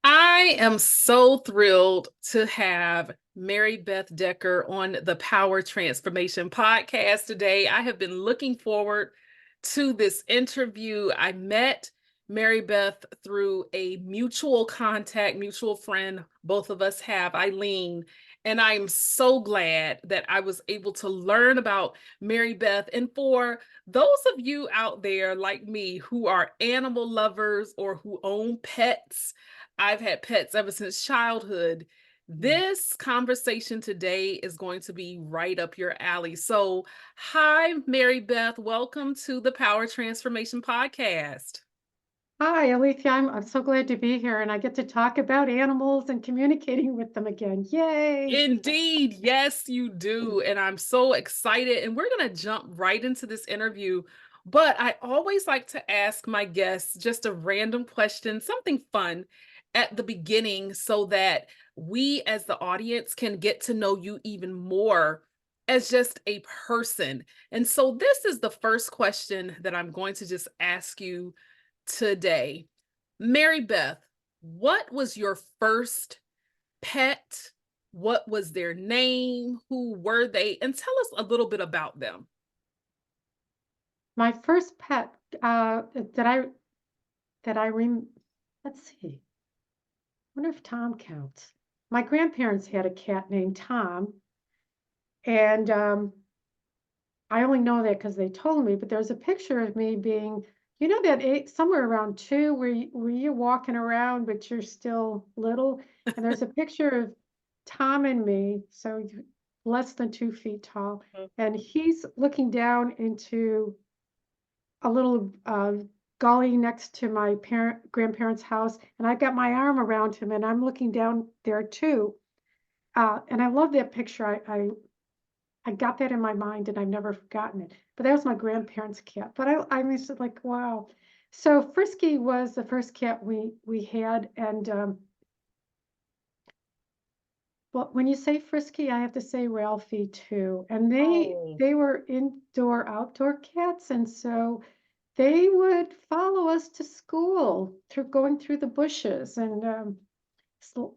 I am so thrilled to have Maribeth Decker on the Power Transformation podcast today. I have been looking forward to this interview. I met Maribeth through a mutual contact, mutual friend both of us have, Eileen. And I am so glad that I was able to learn about Maribeth. And for those of you out there like me who are animal lovers or who own pets, I've had pets ever since childhood. This conversation today is going to be right up your alley. So, hi, Mary Beth. Welcome to the Power Transformation Podcast. Hi, Alethea. I'm so glad to be here and I get to talk about animals and communicating with them again. Yay! Indeed, yes, you do. And I'm so excited. And we're going to jump right into this interview. But I always like to ask my guests just a random question, something fun at the beginning, so that we as the audience can get to know you even more as just a person. And so this is the first question that I'm going to just ask you today. Mary Beth, what was your first pet? What was their name? Who were they? And tell us a little bit about them. My first pet, that I let's see. I wonder if Tom counts. My grandparents had a cat named Tom, and I only know that because they told me, but there's a picture of me being, that somewhere around 2 where you're walking around, but you're still little. And there's a picture of Tom and me, so less than 2 feet tall. And he's looking down into a little gully next to my grandparents' house. And I've got my arm around him and I'm looking down there too. And I love that picture. I got that in my mind and I've never forgotten it. But that was my grandparents' cat. But I was like, wow. So Frisky was the first cat we had, and well, when you say Frisky, I have to say Ralphie too. And they Oh, they were indoor outdoor cats, and so they would follow us to school through going through the bushes and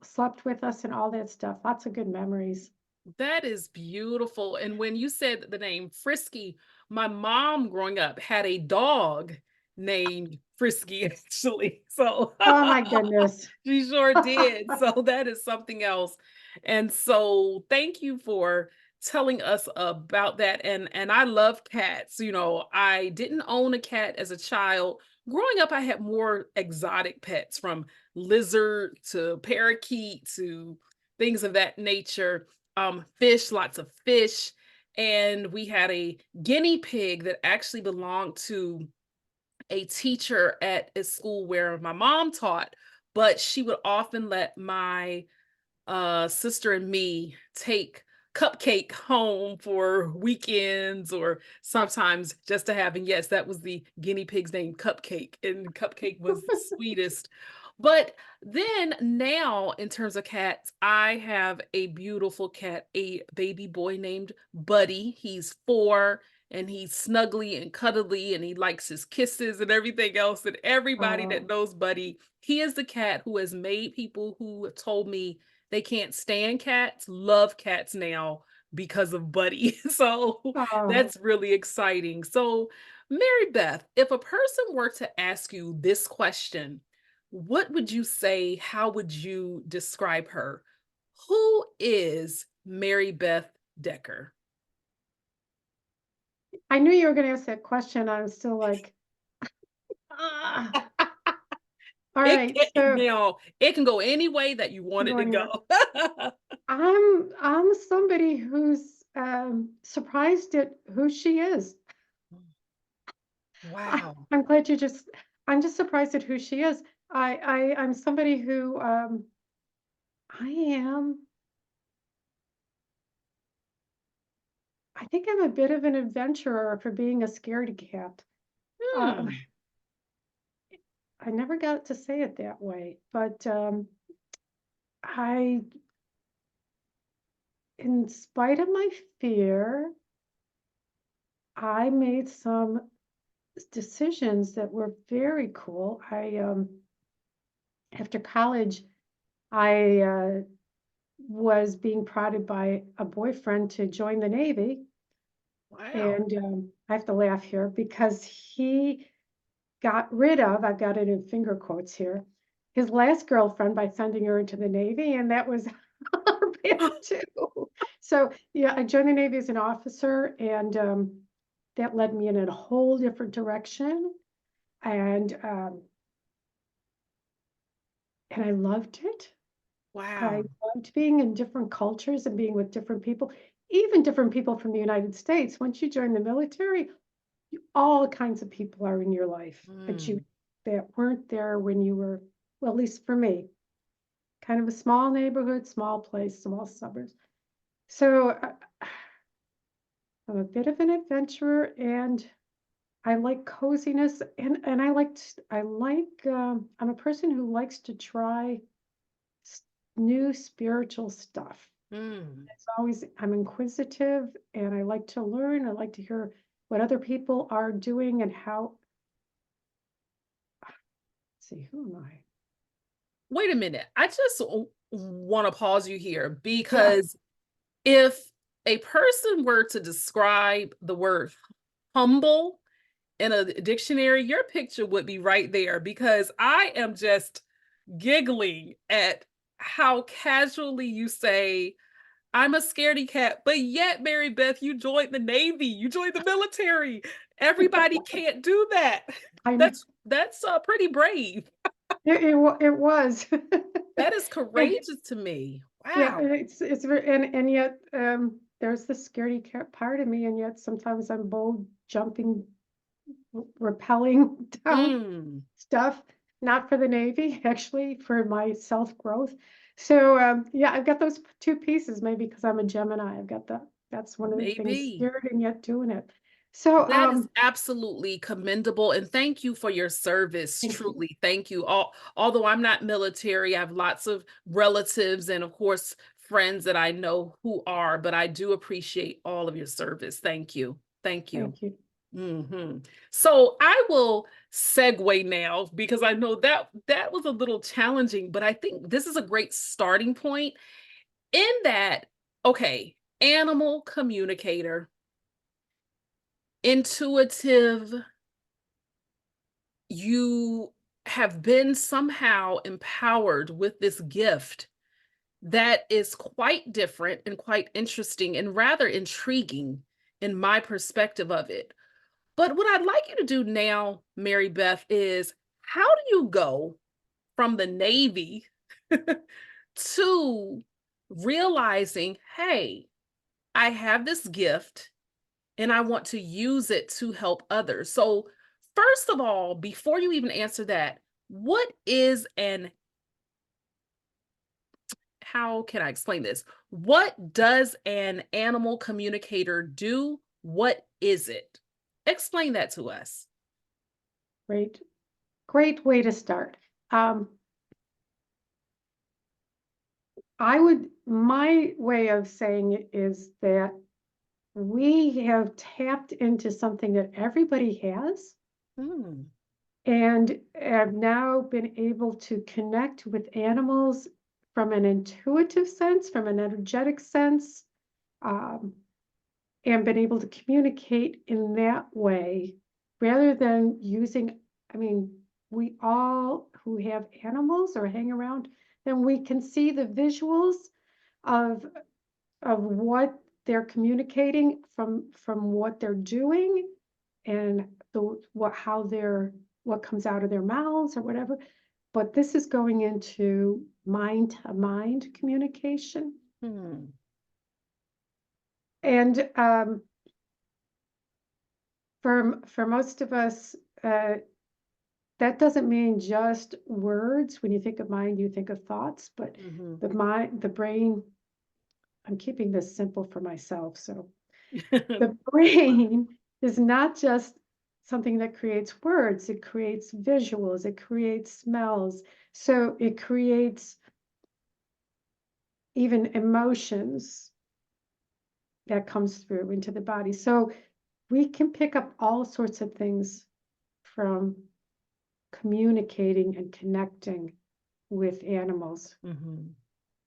slept with us and all that stuff. Lots of good memories. that is beautiful. And when you said the name Frisky, my mom growing up had a dog named Frisky, actually. So Oh my goodness. she sure did. So that is something else. And so thank you for telling us about that. And I love cats. I didn't own a cat as a child. Growing up, I had more exotic pets, from lizard to parakeet to things of that nature. Fish, lots of fish. And we had a guinea pig that actually belonged to a teacher at a school where my mom taught, but she would often let my sister and me take Cupcake home for weekends, or sometimes just to have. And yes, that was the guinea pig's name, Cupcake, and Cupcake was the sweetest. But then now, in terms of cats, I have a beautiful cat, a baby boy named Buddy. He's 4, and he's snuggly and cuddly, and he likes his kisses and everything else. And everybody that Oh, knows Buddy, he is the cat who has made people who have told me they can't stand cats love cats now because of Buddy. So oh. that's really exciting. So, Mary Beth, if a person were to ask you this question, what would you say? How would you describe her? Who is Mary Beth Decker? I knew you were going to ask that question. I was still like, ah. All right. So It can go any way that you want it go to anywhere. go. I'm somebody who's surprised at who she is. Wow. I'm glad you just. I'm just surprised at who she is. I'm somebody who I am. I think I'm a bit of an adventurer for being a scaredy cat. Uh, Hmm. I never got to say it that way, but I, in spite of my fear, I made some decisions that were very cool. I after college, I was being prodded by a boyfriend to join the Navy. Wow. And I have to laugh here because he got rid of, I've got it in finger quotes here, his last girlfriend by sending her into the Navy, and that was bad too. So yeah, I joined the Navy as an officer, and that led me in a whole different direction. And and I loved it. I Wow. loved being in different cultures and being with different people, even different people from the United States. Once you join the military, all kinds of people are in your life Mm. that weren't there when you were, well, at least for me, kind of a small neighborhood, small place, small suburbs. So I'm a bit of an adventurer, and I like coziness, and I'm a person who likes to try s- new spiritual stuff. Mm. It's always, I'm inquisitive, and I like to learn. I like to hear what other people are doing and how. Let's see, who am I? Wait a minute. I just want to pause you here Yeah, because if a person were to describe the word humble in a dictionary, your picture would be right there because I am just giggling at how casually you say, I'm a scaredy cat, but yet, Mary Beth, you joined the Navy, you joined the military. Everybody can't do that. I know. That's pretty brave. It was. That is And courageous to me. yeah, Wow. and it's very, and yet there's the scaredy cat part of me, and yet sometimes I'm bold, jumping, repelling down Mm, stuff, not for the Navy, actually for my self-growth. So yeah, I've got those two pieces, maybe because I'm a Gemini. I've got that's one of the things, maybe. scared and yet doing it. So That is absolutely commendable, and thank you for your service, thank you. truly, thank you. Although I'm not military, I have lots of relatives and, of course, friends that I know who are, but I do appreciate all of your service. Thank you. Thank you. Thank you. Mhm. So, I will segue now because I know that that was a little challenging, but I think this is a great starting point in that, okay, animal communicator, intuitive, you have been somehow empowered with this gift that is quite different and quite interesting and rather intriguing in my perspective of it. But what I'd like you to do now, Mary Beth, is how do you go from the Navy to realizing, hey, I have this gift and I want to use it to help others. So, first of all, before you even answer that, what is an how can I explain this? What does an animal communicator do? What is it? Explain that to us. Great, great way to start. Um, my way of saying it is that we have tapped into something that everybody has, Hmm. and have now been able to connect with animals from an intuitive sense, from an energetic sense, um, and been able to communicate in that way rather than using, I mean, we all who have animals or hang around, then we can see the visuals of what they're communicating from what they're doing, and what comes out of their mouths or whatever. But this is going into mind to mind communication. Hmm. And for most of us, uh, that doesn't mean just words. When you think of mind, you think of thoughts, but Mhm. the brain, I'm keeping this simple for myself. So the brain is not just something that creates words, it creates visuals, it creates smells. So it creates even emotions that comes through into the body. So we can pick up all sorts of things from communicating and connecting. with animals Mhm.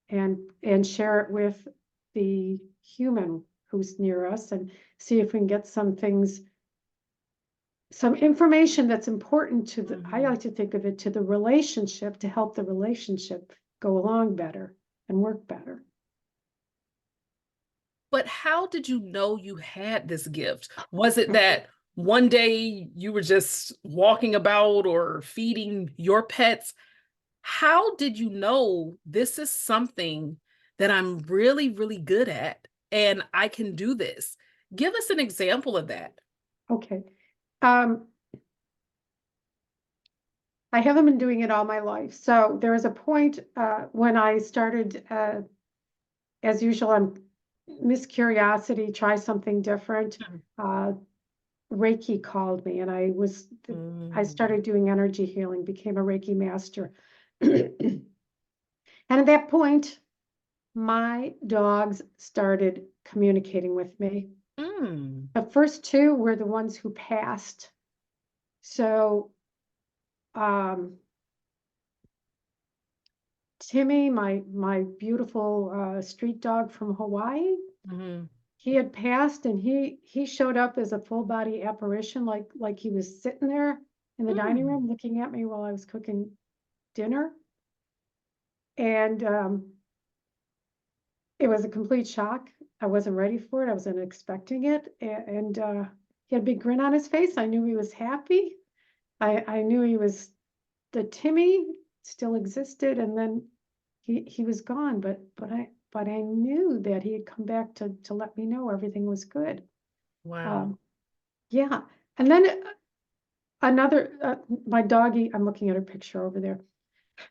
and share it with the human who's near us and see if we can get some things, some information that's important to the, I Mhm. like to think of it to the relationship to help the relationship go along better and work better. But how did you know you had this gift? Was it that one day you were just walking about or feeding your pets? How did you know this is something that I'm really, really good at and I can do this? Give us an example of that. Okay. Um, I haven't been doing it all my life. So there was a point when I started, as usual, I'm Miss Curiosity, try something different. Mhm. Uh, Reiki called me, and I Mm. started doing energy healing, became a Reiki master. And at that point, my dogs started communicating with me. Mm. The first two were the ones who passed. So um, Timmy, my beautiful street dog from Hawaii, Mhm. he had passed, and he showed up as a full body apparition, like he was sitting there in the dining Mm. room looking at me while I was cooking dinner, and it was a complete shock. I wasn't ready for it. I wasn't expecting it, and he had a big grin on his face. I knew he was happy. I knew he was the Timmy still existed, and then he was gone. But I knew that he had come back to let me know everything was good. Wow. Um, yeah, and then another my doggy. I'm looking at her picture over there,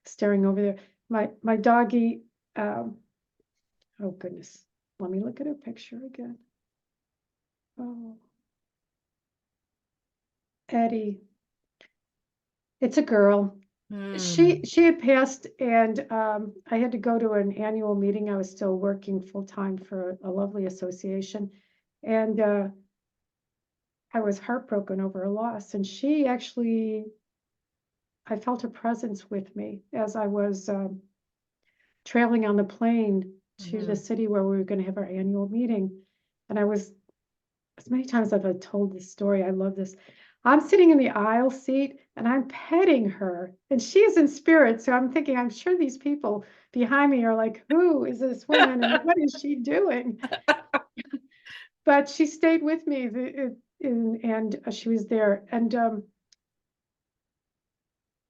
staring over there. My doggy. Oh goodness, let me look at her picture again. Oh, Eddie. It's a girl. Mm. She had passed, and I had to go to an annual meeting. I was still working full time for a lovely association, and I was heartbroken over her loss. And she actually, I felt her presence with me as I was traveling on the plane to the Mhm. city where we were going to have our annual meeting. And I was, as many times as I've told this story, I love this. I'm sitting in the aisle seat and I'm petting her, and she's in spirit. So I'm thinking, I'm sure these people behind me are like, who is this woman and what is she doing? But she stayed with me, and she was there. And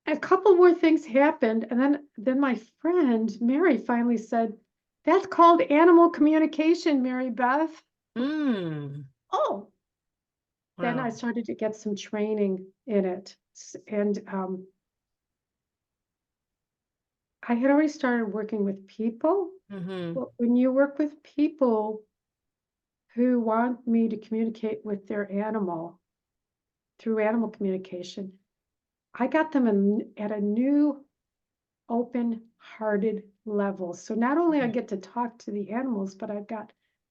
a couple more things happened, and then my friend Mary finally said, "That's called animal communication, Mary Beth." Mm. Oh, then I Wow. started to get some training in it, and I had already started working with people. Mhm. But when you work with people who want me to communicate with their animal through animal communication, I got them at a new open-hearted level. So not only I Mhm. get to talk to the animals, but I'm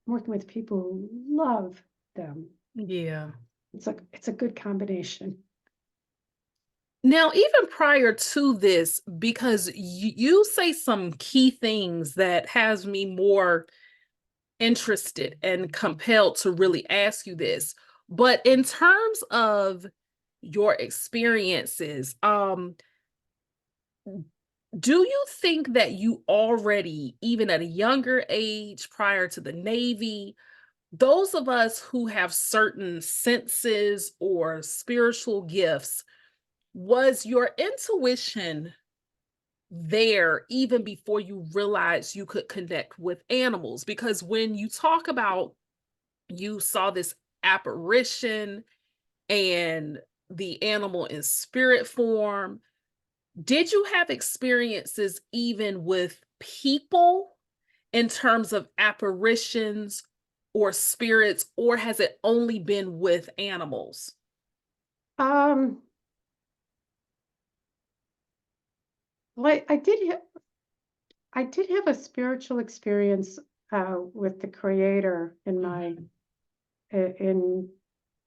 working with people who love them. Yeah. It's a good combination. Now, even prior to this, because you say some key things that has me more interested and compelled to really ask you this. But in terms of your experiences, do you think that you already, even at a younger age, prior to the Navy, those of us who have certain senses or spiritual gifts, was your intuition there even before you realized you could connect with animals? Because when you talk about you saw this apparition and the animal in spirit form, did you have experiences even with people in terms of apparitions or spirits, or has it only been with animals? Um, like I did have a spiritual experience with the creator Mhm. in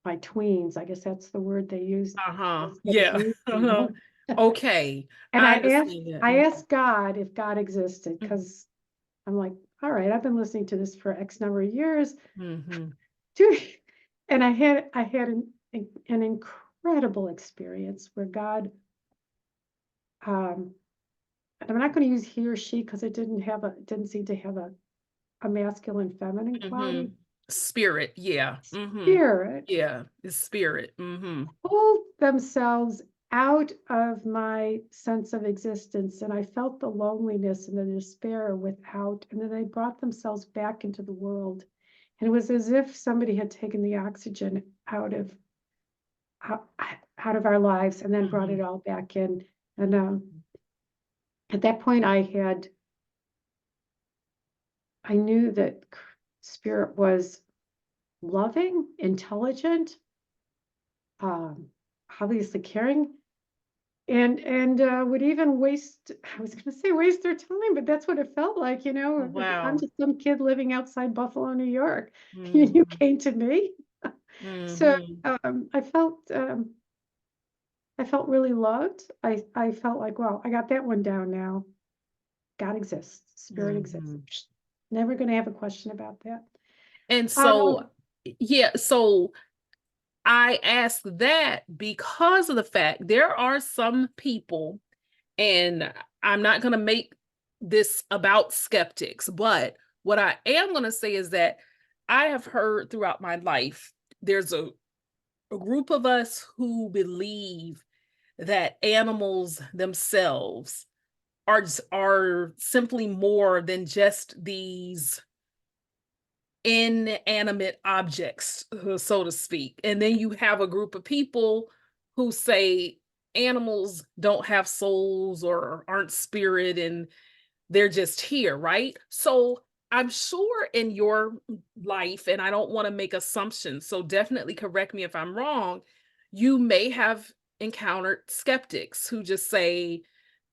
my tweens. I guess that's the word they used Uh-huh. as Yeah. youth, you Uh-huh. know. Okay. And I understand that. I asked God if God existed Mhm. because I'm like, all right, I've been listening to this for X number of years. Mhm. Dude, and I had an incredible experience where God, and I'm not going to use he or she because it didn't seem to have a masculine feminine quality. Mhm. Spirit, yeah. Mhm. Spirit Yeah, it's spirit. Mhm. pulled themselves out of my sense of existence, and I felt the loneliness and the despair without, and then they brought themselves back into the world. And it was as if somebody had taken the oxygen out, out of our lives and then brought it Mhm. all back in. And at that point, I knew that spirit was loving, intelligent, um, obviously caring, and would even waste. I was going to say waste their time, but that's what it felt like. I'm Wow. just some kid living outside Buffalo, New York. You Mhm. came to me, so Mhm. I felt really loved. I felt like, wow, I got that one down now. God exists, spirit exists. Mhm. Never going to have a question about that. And so, Um, yeah, so I ask that because of the fact there are some people, and I'm not going to make this about skeptics, but what I am going to say is that I have heard throughout my life there's a group of us who believe that animals themselves are simply more than just these inanimate objects, so to speak. And then you have a group of people who say animals don't have souls or aren't spirit and they're just here, right? So I'm sure in your life, and I don't want to make assumptions, so definitely correct me if I'm wrong, you may have encountered skeptics who just say,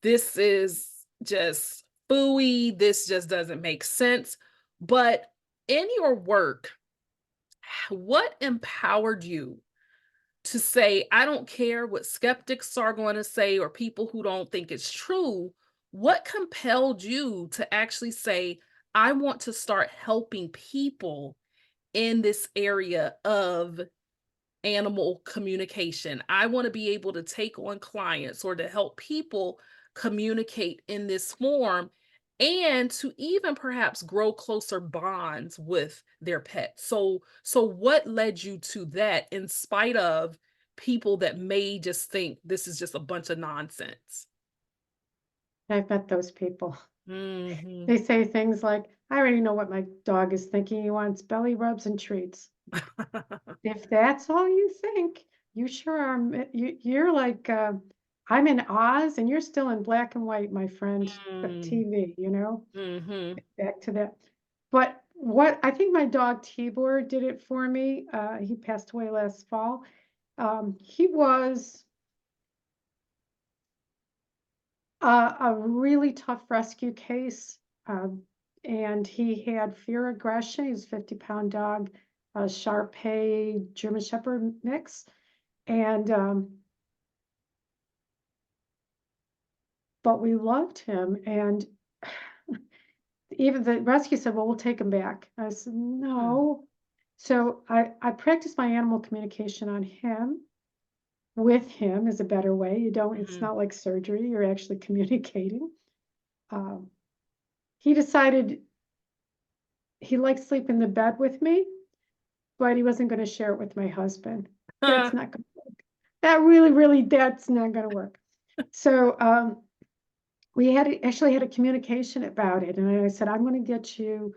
this is just fooey, this just doesn't make sense. But in your work, what empowered you to say, I don't care what skeptics are going to say or people who don't think it's true? What compelled you to actually say, I want to start helping people in this area of animal communication? I want to be able to take on clients or to help people communicate in this form and to even perhaps grow closer bonds with their pets. So what led you to that in spite of people that may just think this is just a bunch of nonsense? I've met those people. Mhm. They say things like, I already know what my dog is thinking. He wants belly rubs and treats. If that's all you think, you sure are. You're like, I'm in Oz and you're still in black and white, my friend, Mm. TV. Mhm. Back to that. But what I think my dog Tibor did it for me. He passed away last fall. He was a really tough rescue case. Um, and he had fear aggression. He was a 50-pound dog, a Shar German Shepherd mix. And but we loved him. And even the rescue said, well, we'll take him back. I said, Mm. no. So I practiced my animal communication on him. With him is a better way. It's Mhm. not like surgery, you're actually communicating. Um, he decided he liked sleep in the bed with me, but he wasn't going to share it with my husband. That's not going to work. That's not going to work. So we actually had a communication about it. And I said, I'm going to get you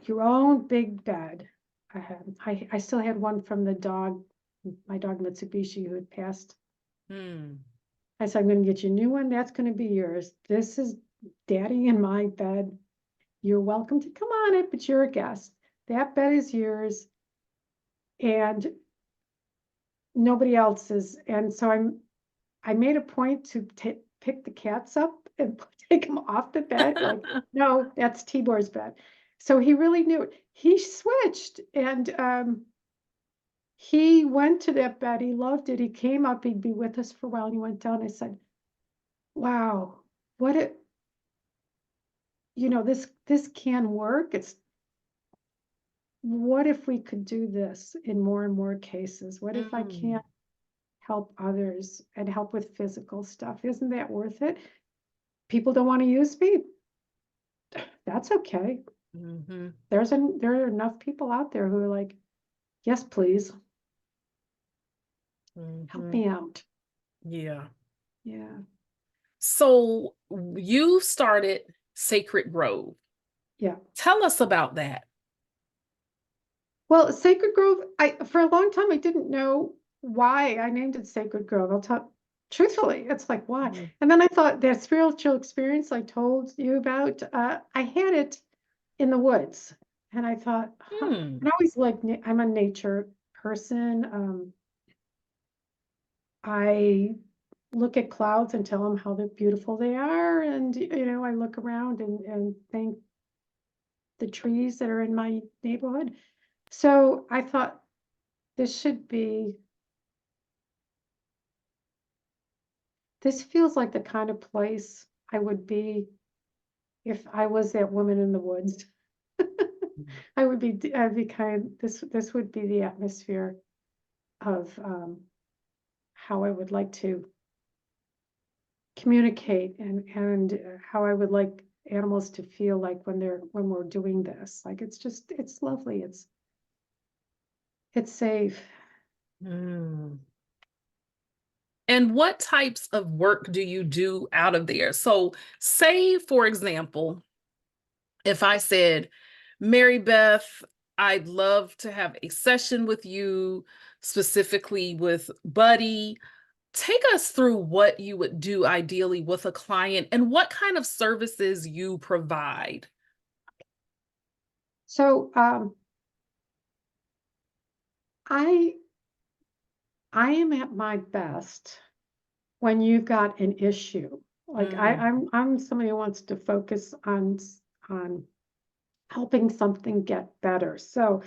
your own big bed. I still had one from my dog Mitsubishi, who had passed. Mm. I said, I'm going to get you a new one. That's going to be yours. This is daddy in my bed. You're welcome to come on it, but you're a guest. That bed is yours and nobody else's. And so I made a point to pick the cats up and take them off the bed. Like, no, that's Tibor's bed. So he really knew it. He switched, and he went to that bed. He loved it. He came up. He'd be with us for a while. And he went down. I said, "Wow, what it, this can work. It's what if we could do this in more and more cases? What if I Mm, can't help others and help with physical stuff? Isn't that worth it? People don't want to use me. That's okay. mhm, There are enough people out there who are like, yes, please help mhm. me out." Yeah. Yeah, So you started Sacred Grove. yeah. Tell us about that. Well, Sacred Grove, I for a long time I didn't know why I named it Sacred Grove. I'll tell truthfully, it's like why. Mhm. And then I thought that spiritual experience I told you about, I had it in the woods. And I thought, huh, Hmm. I always like I'm a nature person. I look at clouds and tell them how they're beautiful they are. And I look around and thank the trees that are in my neighborhood. So I thought this should be this feels like the kind of place I would be if I was that woman in the woods. I'd be this would be the atmosphere of how I would like to communicate and how I would like animals to feel like when we're doing this. Like it's lovely. It's safe. Mm. And what types of work do you do out of there? So, say, for example, if I said, Mary Beth, I'd love to have a session with you, specifically with Buddy. Take us through what you would do ideally with a client and what kind of services you provide. So I I am at my best when you've got an issue. Like Mm, I'm somebody who wants to focus on helping something get better. So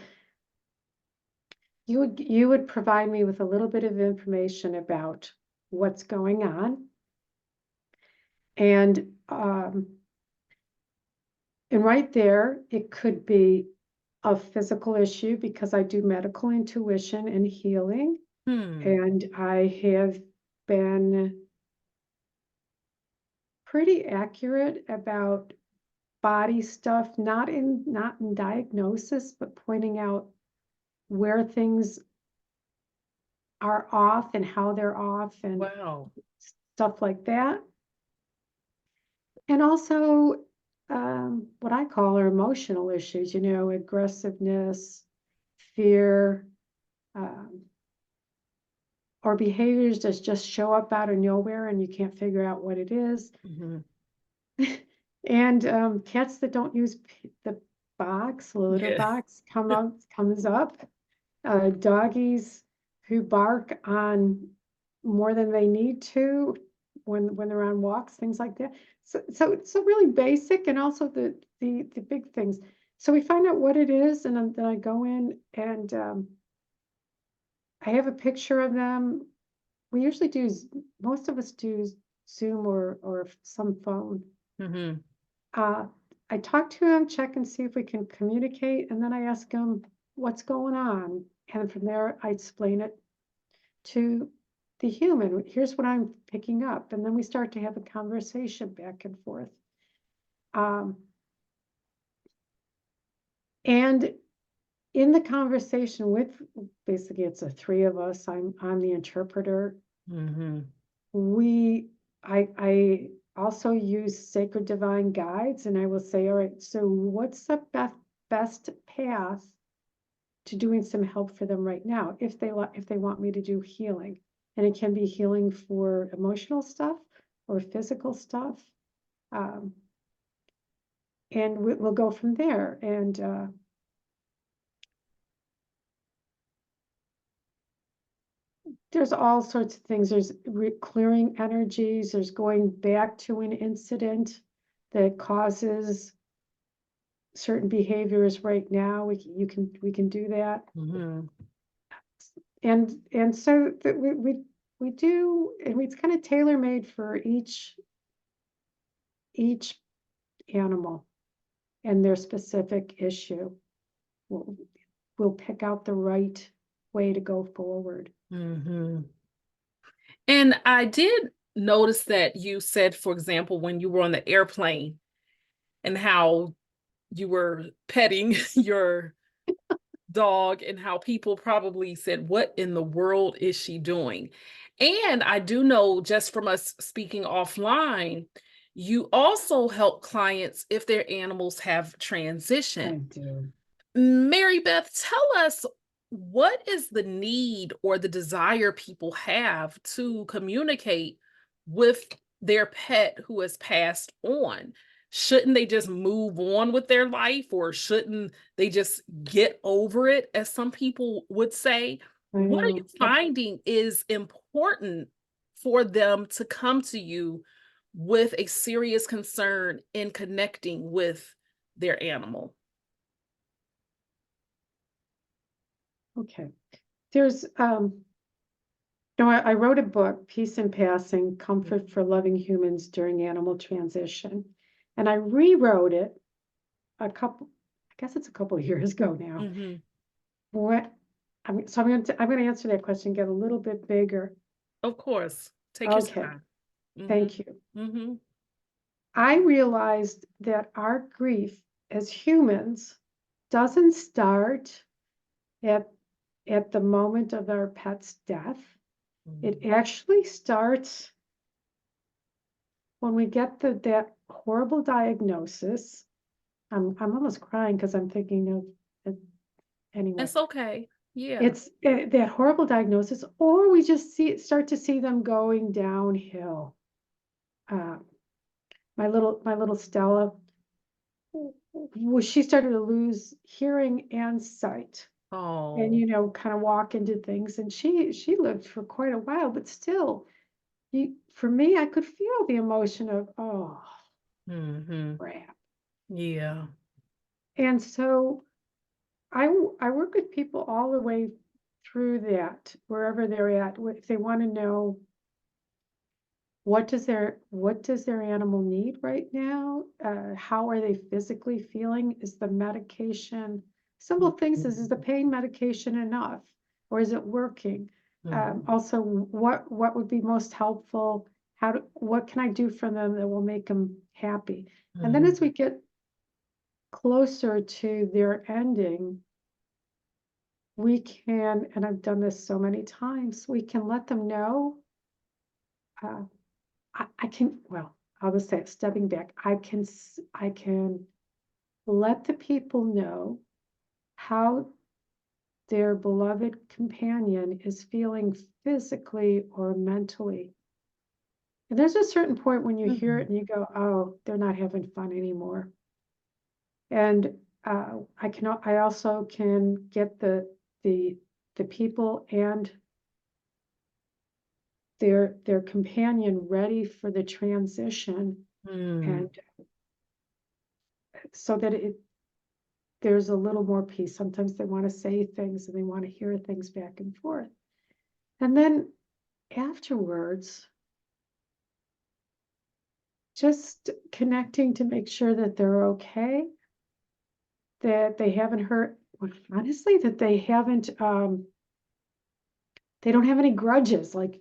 you would provide me with a little bit of information about what's going on, and right there it could be a physical issue because I do medical intuition and healing, hmm. and I have been pretty accurate about body stuff, not in diagnosis, but pointing out where things are off and how they're off and Wow. stuff like that. And also what I call are emotional issues, aggressiveness, fear, um, or behaviors that just show up out of nowhere and you can't figure out what it is. Mhm. And cats that don't use the box, the litter Yeah. box, comes up. Doggies who bark on more than they need to when they're on walks, things like that. So really basic, and also the big things. So we find out what it is, and then I go in and I have a picture of them. We usually most of us do Zoom or some phone. Mhm. Uh, I talk to him, check and see if we can communicate, and then I ask him what's going on. And from there, I explain it to the human. Here's what I'm picking up. And then we start to have a conversation back and forth. Um, and in the conversation with basically it's the three of us, I'm the interpreter. Mhm. We I also use sacred divine guides, and I will say, all right, so what's the best path to doing some help for them right now if they want me to do healing, and it can be healing for emotional stuff or physical stuff, um, and we'll go from there. And there's all sorts of things. There's clearing energies. There's going back to an incident that causes certain behaviors right now. We can do that. Mhm. And so that we do, and it's kind of tailor made for each animal and their specific issue. We'll, we'll pick out the right way to go forward. Hmm. And I did notice that you said, for example, when you were on the airplane and how you were petting your dog and how people probably said, "What in the world is she doing?" And I do know just from us speaking offline, you also help clients if their animals have I transitioned. do. Mary Beth, tell us, what is the need or the desire people have to communicate with their pet who has passed on? Shouldn't they just move on with their life, or shouldn't they just get over it, as some people would say? I What are you know. finding is important for them to come to you with a serious concern in connecting with their animal? Okay. There's no, I wrote a book, Peace in Passing, Comfort for Loving Humans During Animal Transition. And I rewrote it I guess it's a couple of years ago now. Mhm. What I'm going to answer that question, get a little bit bigger. Of course. Take your Okay, time. Mhm. thank you. Mhm. I realized that our grief as humans doesn't start at at the moment of our pet's death. It Mhm. actually starts when we get that horrible diagnosis. I'm almost crying because I'm thinking of it anyway. It's okay. Yeah. It's that horrible diagnosis, or we just start to see them going downhill. Uh, my little Stella, she started to lose hearing and sight, and Oh. kind of walk into things, and she lived for quite a while, but still, for me, I could feel the emotion of, oh, Mhm. crap. Yeah. And so I work with people all the way through that, wherever they're at. If they want to know what does their animal need right now, how are they physically feeling? Is the medication simple things? Is the Mhm. pain medication enough, or is it working? Mhm. Also, what would be most helpful? What can I do for them that will make them happy? And then as we Mhm. get closer to their ending, we can, and I've done this so many times, we can let them know. Uh, I can, well, I'll just say it, stepping back, I can let the people know how their beloved companion is feeling physically or mentally. And there's a certain point when you hear it Mhm. and you go, oh, they're not having fun anymore. And I also can get the the people and their companion ready for the transition, Mm. and so that there's a little more peace. Sometimes they want to say things and they want to hear things back and forth. And then afterwards, just connecting to make sure that they're okay, that they haven't hurt, well, honestly, that they don't have any grudges. Like,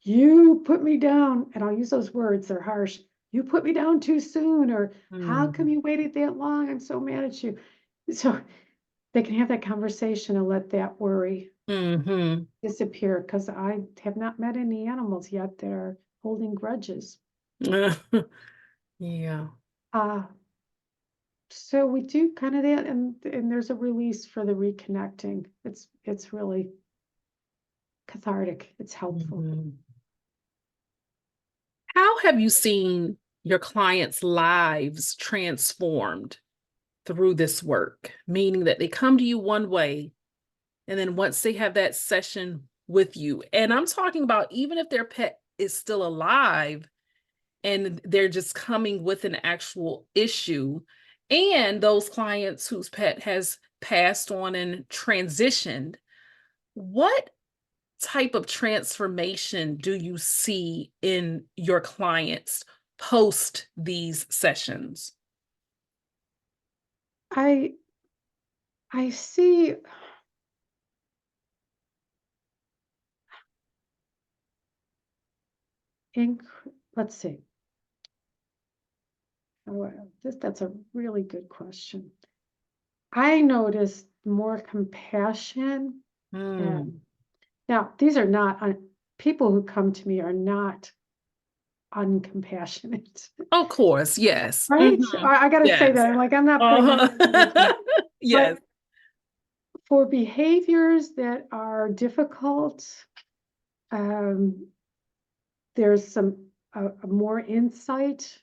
you put me down, and I'll use those words, they're harsh. You put me down too soon, or how come Mm. you waited that long? I'm so mad at you. So they can have that conversation and let that worry Mhm. disappear, because I have not met any animals yet that are holding grudges. Yeah. Uh, so we do kind of that, and there's a release for the reconnecting. It's really cathartic. It's helpful. Mhm. How have you seen your clients' lives transformed through this work? Meaning that they come to you one way, and then once they have that session with you, and I'm talking about even if their pet is still alive and they're just coming with an actual issue, and those clients whose pet has passed on and transitioned, what type of transformation do you see in your clients post these sessions? I I see. Let's see. Oh, that's a really good question. I noticed more compassion. Mm. And now, these are not people who come to me are not uncompassionate, Of course, yes. right? Mhm. I got to say Yes. that. Like, I'm not putting Uh-huh. anything against that. Yes. But for behaviors that are difficult, um, there's some more insight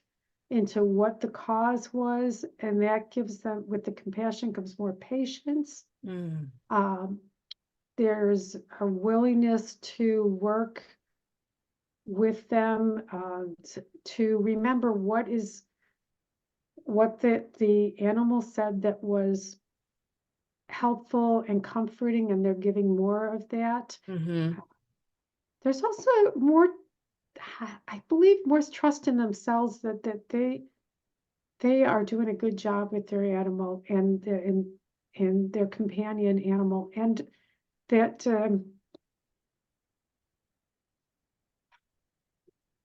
into what the cause was, and that gives them, with the compassion comes more patience. Mm. Um, there's a willingness to work with them, to remember what the animal said that was helpful and comforting, and they're giving more of that. Mhm. There's also more, I believe, more trust in themselves that they are doing a good job with their animal and their companion animal, and that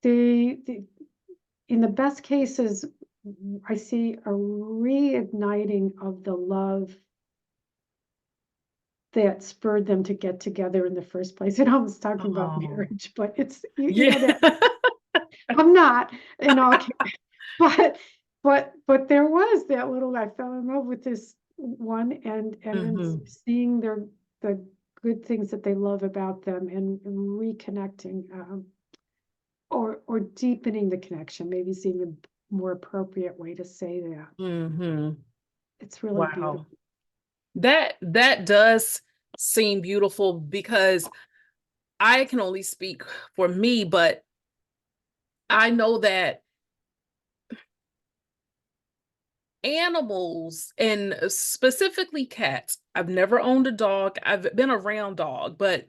the in the best cases, I see a reigniting of the love that spurred them to get together in the first place. And I was talking about Oh. marriage, but it's you Yeah. know that I'm not in all but but there was that little, I fell in love with this one, and then Mhm. seeing the good things that they love about them, and reconnecting, or deepening the connection, maybe is even more appropriate way to say that. Mhm. It's really Wow. beautiful. That does seem beautiful because I can only speak for me, but I know that animals and specifically cats, I've never owned a dog. I've been around dog, but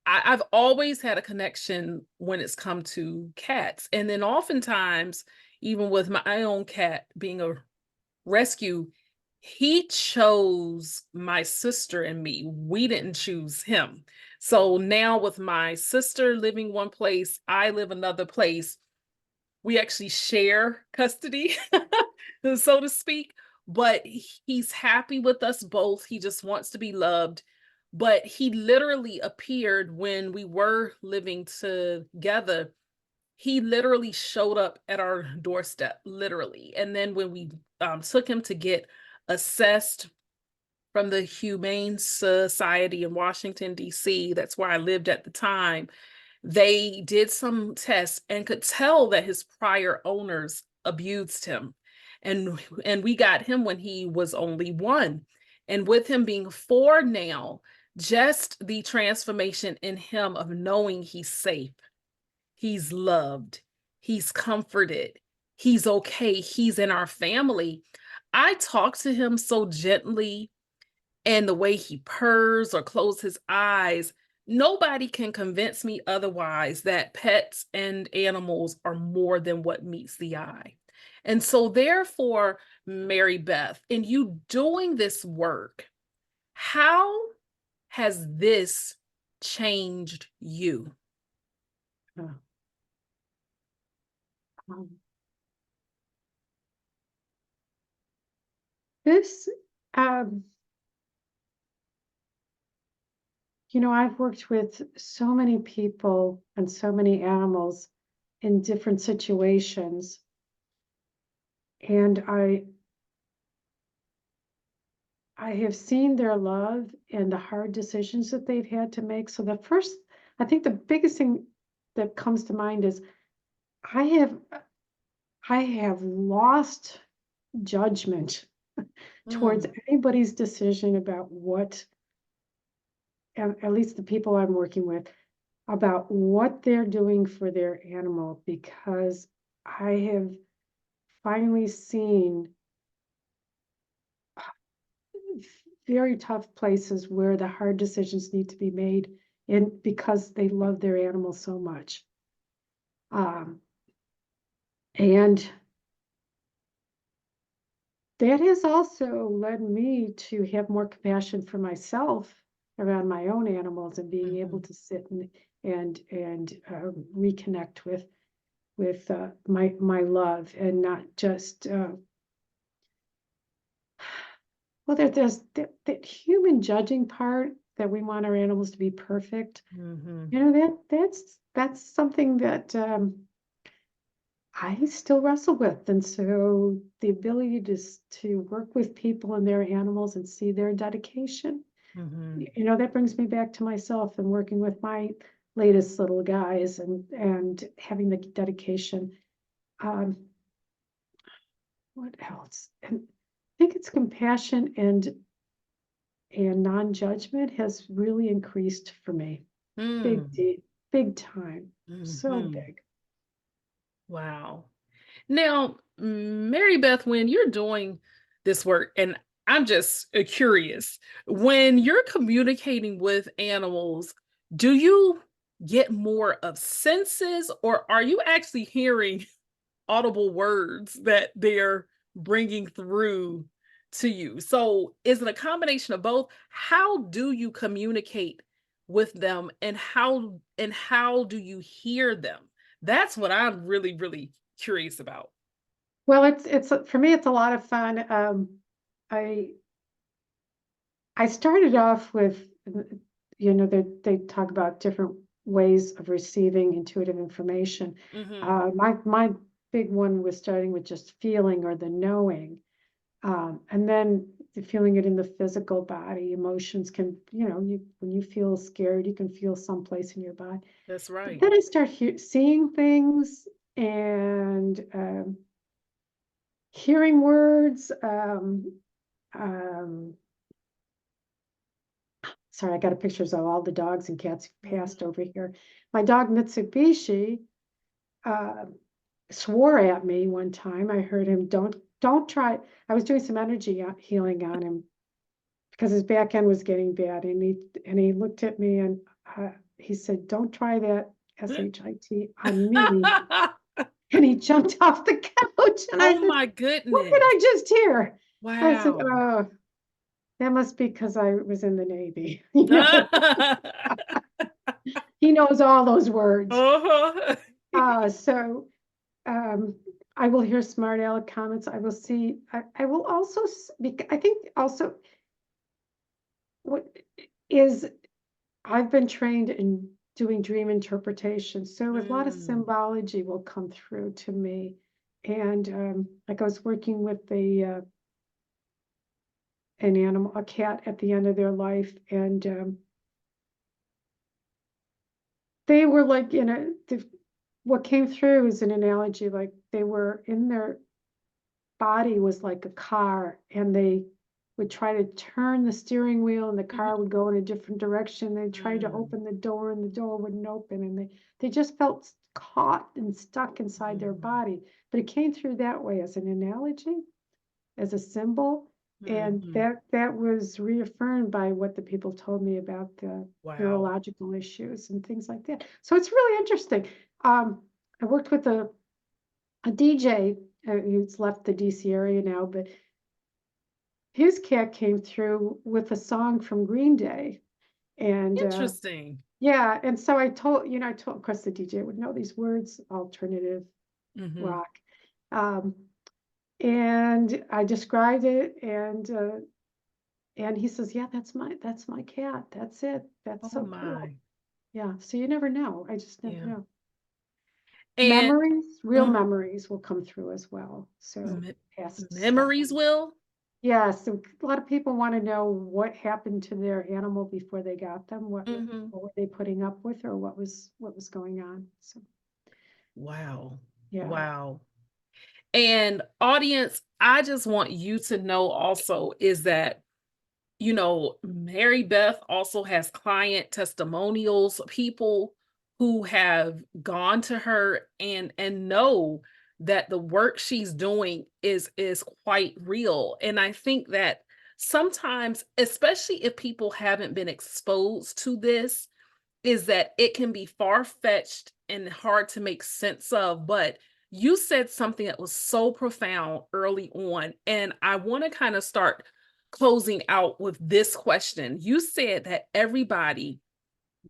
I've always had a connection when it's come to cats. And then oftentimes, even with my own cat being a rescue, he chose my sister and me. We didn't choose him. So now with my sister living one place, I live another place, we actually share custody, so to speak, but he's happy with us both. He just wants to be loved. But he literally appeared when we were living together. He literally showed up at our doorstep, literally. And then when we took him to get assessed from the Humane Society in Washington, D.C., that's where I lived at the time, they did some tests and could tell that his prior owners abused him. And we got him when he was only 1. And with him being 4 now, just the transformation in him of knowing he's safe, he's loved, he's comforted, he's okay, he's in our family. I talk to him so gently, and the way he purrs or closes his eyes, nobody can convince me otherwise that pets and animals are more than what meets the eye. And so, therefore, Mary Beth, in you doing this work, how has this changed you? Uh, um, this, um, I've worked with so many people and so many animals in different situations, and I have seen their love and the hard decisions that they've had to make. So I think the biggest thing that comes to mind is I have I have lost judgment towards Mm, anybody's decision about at least the people I'm working with, about what they're doing for their animal, because I have finally seen very tough places where the hard decisions need to be made, and because they love their animals so much. Um, and that has also led me to have more compassion for myself around my own animals and being able Mhm. to sit and reconnect with my love and not just well there's that human judging part that we want our animals to be perfect. Mhm. You know that's something that I still wrestle with, and so the ability to work with people and their animals and see their dedication, Mhm. that brings me back to myself and working with my latest little guys and having the dedication. Um, what else? And I think it's compassion and non-judgment has really increased for me. Mm. Big time. So Mhm. big. Wow. Now, Mary Beth, when you're doing this work, and I'm just curious, when you're communicating with animals, do you get more of senses or are you actually hearing audible words that they're bringing through to you? So, is it a combination of both? How do you communicate with them and how do you hear them? That's what I'm really curious about. Well, it's for me, it's a lot of fun. I I started off with, they talk about different ways of receiving intuitive information. Mhm. My big one was starting with just feeling or the knowing, and then feeling it in the physical body. Emotions can, when you feel scared, you can feel someplace in your body. That's But right. then I start seeing things and hearing words. Um, Sorry, I got a pictures of all the dogs and cats who passed Mhm. over here. My dog Mitsubishi uh, swore at me one time. I heard him, don't try. I was doing some energy healing on him because his back end was getting bad, and he looked at me and he said, "Don't try that shit on me." And he jumped off the couch, and I Oh said, my "What did goodness. I just hear?" I said, Wow. "Oh, that must be because I was in the Navy." You know. He knows all those words. Uh-huh. So um, I will hear smart aleck comments. I will see. I will also. I think also what is I've been trained in doing dream interpretation, so a lot of Mm. symbology will come through to me. And like I was working with an animal, a cat, at the end of their life, and they were like what came through is an analogy, like they were in their body was like a car, and they would try to turn the steering wheel and the Mhm. car would go in a different direction. They tried to Mm. open the door and the door wouldn't open, and they just felt caught and stuck inside their Mhm. body. But it came through that way as an analogy, as a symbol, and Mhm. that was reaffirmed by what the people told me about the Wow. neurological issues and things like that. So it's really interesting. I worked with a DJ who's left the DC area now, but his cat came through with a song from Green Day. And Interesting. yeah, and so of course, the DJ would know these words, alternative Mhm. rock. Um, and I described it, and he says, "Yeah, that's my cat. That's it. That's Oh so cool." my. Yeah, so you never know. I just never Yeah. know. And Memories, real mhm, memories will come through as well. So me past stuff. memories will? Yeah, so a lot of people want to know what happened to their animal before they got them. Mhm. What were they putting up with, or what was going on? So Wow. yeah. Wow. And audience, I just want you to know also is that Mary Beth also has client testimonials, people who have gone to her and know that the work she's doing is quite real. And I think that sometimes, especially if people haven't been exposed to this, is that it can be far-fetched and hard to make sense of, but you said something that was so profound early on, and I want to kind of start closing out with this question. You said that everybody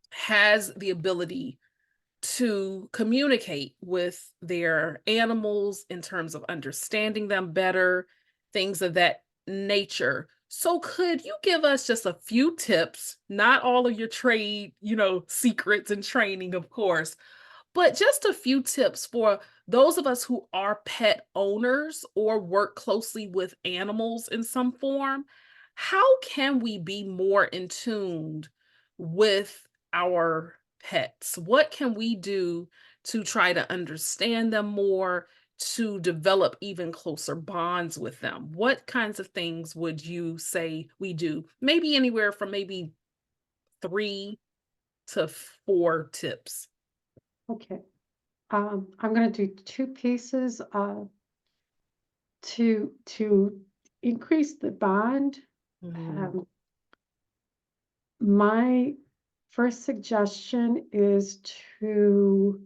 has the ability to communicate with their animals in terms of understanding them better, things of that nature. So could you give us just a few tips, not all of your trade, secrets and training, of course, but just a few tips for those of us who are pet owners or work closely with animals in some form. How can we be more in tune with our pets? What can we do to try to understand them more, to develop even closer bonds with them? What kinds of things would you say we do? Maybe anywhere from maybe 3 to 4 tips. Okay. I'm going to do two pieces to increase the bond. Mhm. Um, my first suggestion is to,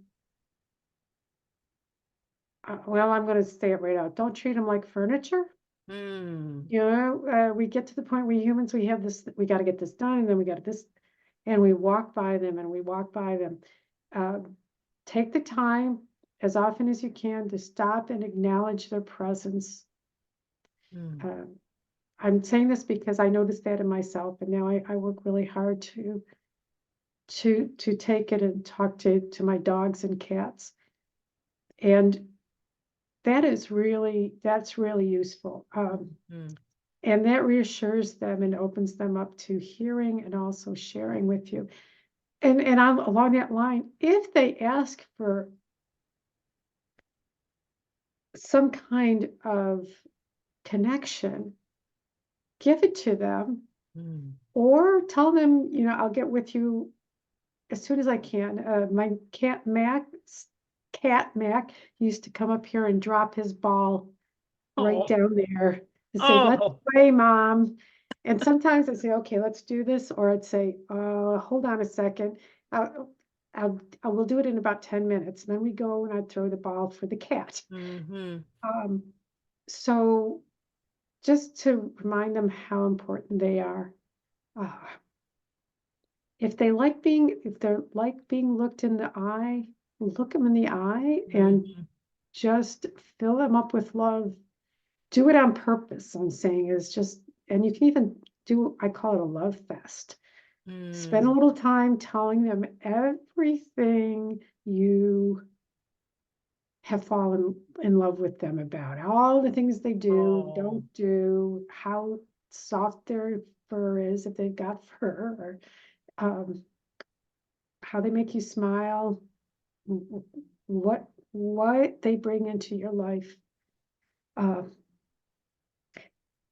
well, I'm going to say it right out. Don't treat them like furniture. Mm. We get to the point where humans, we have this, we got to get this done, and then we got this, and we walk by them and we walk by them. Take the time as often as you can to stop and acknowledge their presence. Mm. I'm saying this because I noticed that in myself, and now I work really hard to take it and talk to my dogs and cats, and that's really useful. Mm. And that reassures them and opens them up to hearing and also sharing with you. And along that line, if they ask for some kind of connection, give it to them, Mm. or tell them, I'll get with you as soon as I can. My cat Mac used to come up here and drop his ball right Oh, down there and say, "Let's oh. play, Mom." And sometimes I say, "Okay, let's do this," or I'd say, hold on a second. I will do it in about 10 minutes." And then we go and I'd throw the ball for the cat. Mhm. Um, so just to remind them how important they are. Uh, if they're like being looked in the eye, look them in the eye and Mhm. just fill them up with love. Do it on purpose, I'm saying, is just, and you can even do, I call it a love fest. Spend a Mm. little time telling them everything you have fallen in love with them about, all the things they do, Oh. don't do, how soft their fur is if they've got fur, or how they make you smile, what they bring into your life. Uh,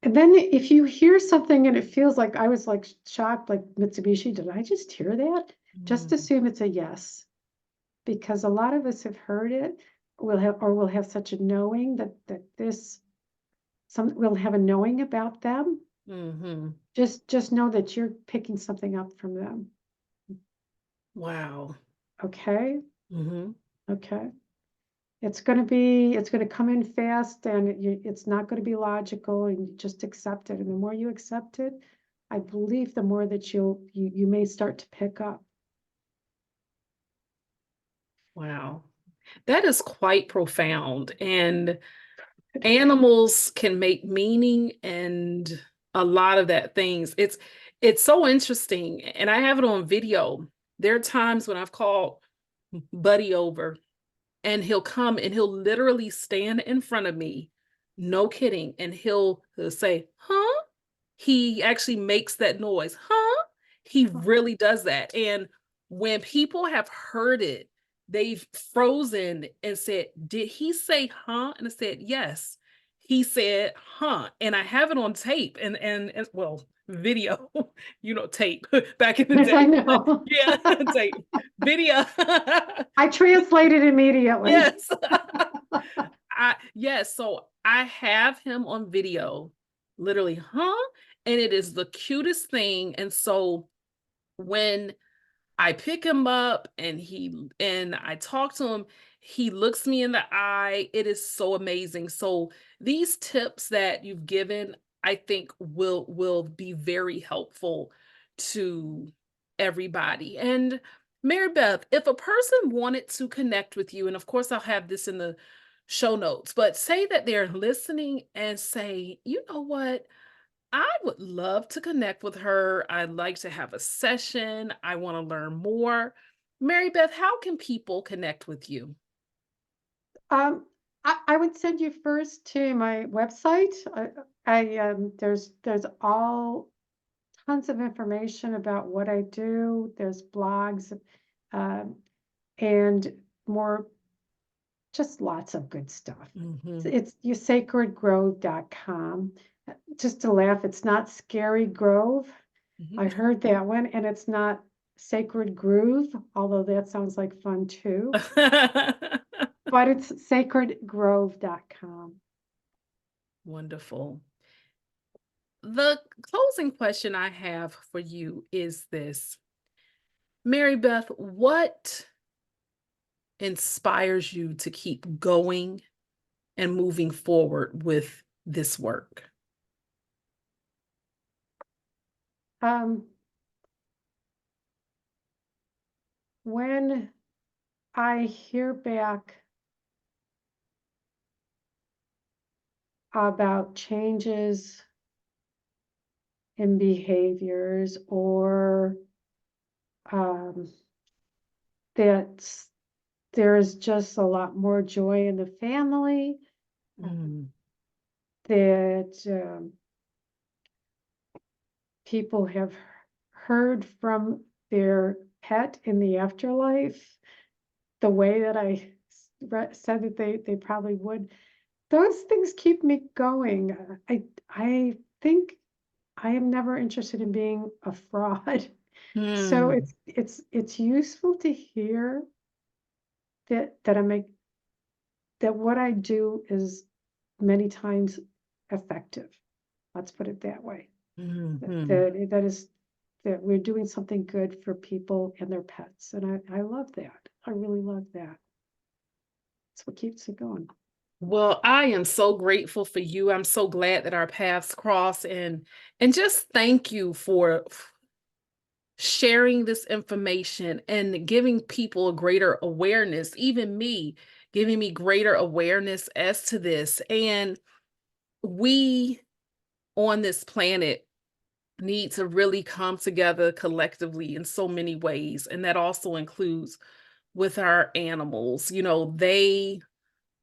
and then if you hear something and it feels like, I was like shocked, like, Mitsubishi, did I just hear that? Just Mm. assume it's a yes, because a lot of us have heard it. We'll have such a knowing that we'll have a knowing about them. Mhm. Just know that you're picking something up from them. Wow. Okay. Mhm. Okay. It's going to come in fast, and it's not going to be logical, and you just accept it. And the more you accept it, I believe the more that you may start to pick up. Wow. That is quite profound. And animals can make meaning and a lot of that things. It's so interesting. And I have it on video. There are times when I've called Buddy over and he'll come and he'll literally stand in front of me, no kidding, and he'll say, "Huh?" He actually makes that noise, "Huh?" He really does that, and when people have heard it, they've frozen and said, "Did he say 'huh'?" And I said, "Yes." He said, "Huh," and I have it on tape and well, video, tape back in the Yes, I day, but know. yeah, tape, video. I translated immediately. Yes. Yes, so I have him on video, literally, "Huh?" And it is the cutest thing, and so when I pick him up and I talk to him. He looks me in the eye. It is so amazing. So these tips that you've given, I think will be very helpful to everybody. And Mary Beth, if a person wanted to connect with you, and of course I'll have this in the show notes, but say that they're listening and say, you know what? I would love to connect with her. I'd like to have a session. I want to learn more. Mary Beth, how can people connect with you? Um, I would send you first to my website. There's all tons of information about what I do. There's blogs, um, and more, just lots of good stuff. Hmm. It's yousacredgrove.com. Just to laugh, it's not Scary Grove. I heard that one, and it's not Sacred Groove, although that sounds like fun too. But it's sacredgrove.com. Wonderful. The closing question I have for you is this. Mary Beth, what inspires you to keep going and moving forward with this work? Um, when I hear back about changes in behaviors, or um, that there's just a lot more joy in the family, Mm, that people have heard from their pet in the afterlife the way that I said that they probably would. Those things keep me going. I think I am never interested in being a fraud. So mm, it's useful to hear that that what I do is many times effective. Let's put it that way. mhm. That is that we're doing something good for people and their pets. And I love that. I really love that. It's what keeps it going. Well, I am so grateful for you. I'm so glad that our paths cross and just thank you for sharing this information and giving people a greater awareness, even me, giving me greater awareness as to this. And we on this planet need to really come together collectively in so many ways. And that also includes with our animals. You know, they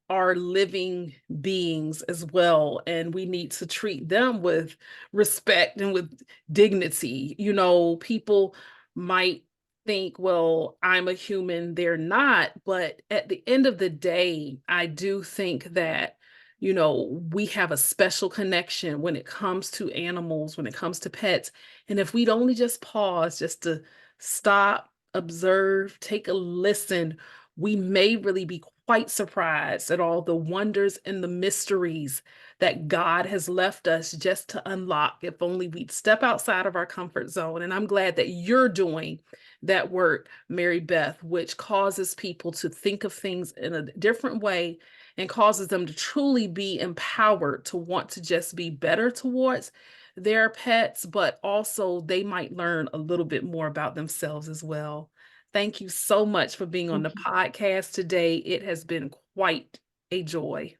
are living beings as well, and we need to treat them with respect and with dignity. You know, people might think, well, I'm a human, they're not, but at the end of the day, I do think that, you know, we have a special connection when it comes to animals, when it comes to pets. And if we'd only just pause, just to stop, observe, take a listen, we may really be quite surprised at all the wonders and the mysteries that God has left us just to unlock if only we'd step outside of our comfort zone. And I'm glad that you're doing that work, Mary Beth, which causes people to think of things in a different way and causes them to truly be empowered to want to just be better towards their pets, but also they might learn a little bit more about themselves as well. Thank you so much for being on the Thank you. podcast today. It has been quite a joy.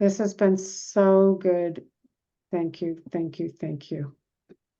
This has been so good. Thank you. Thank you. Thank you.